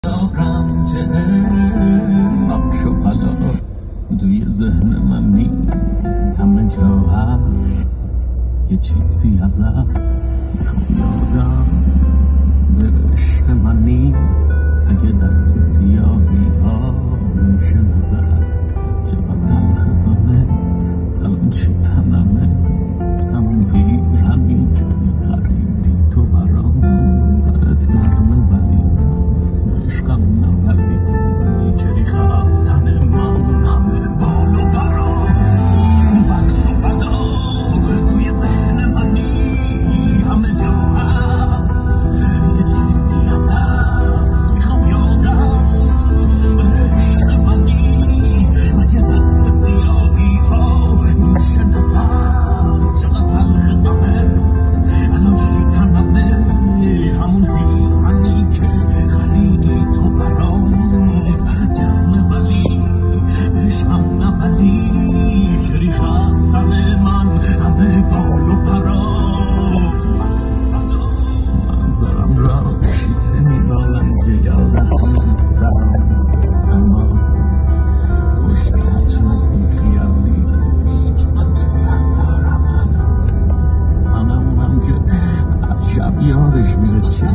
نقش و بلا توی ذهن من همه جا هست، یه چیزی ازت میخوام یادم بره. عشق منی اگه دست سیاهی ها میشه نظر، چقدر تلخ غمت الان چی تنمه، همون پیرهنی که خریدی تو برام، سرت نرمه ولی عشقم نبری، چری خواستن من همه بال و برام، بخش و بلا توی ذهن منی همه جا هست، یه چیزی ازت میخوام یادم بره. عشق منی اگه دست سیاهی ها میشه نفر، چقدر تلخ غمت الان چی تنمه، همون پیرهنی که خریدی تو برام، سرت گرمه ولی عشقم نبلی، چری خواستن من همه بال و پرام. منظرم را کشیده میبالم که یادت نیستم، اما پشت حجم این خیالی دوست دارم هنوز. منم که هر شب یادش میره چه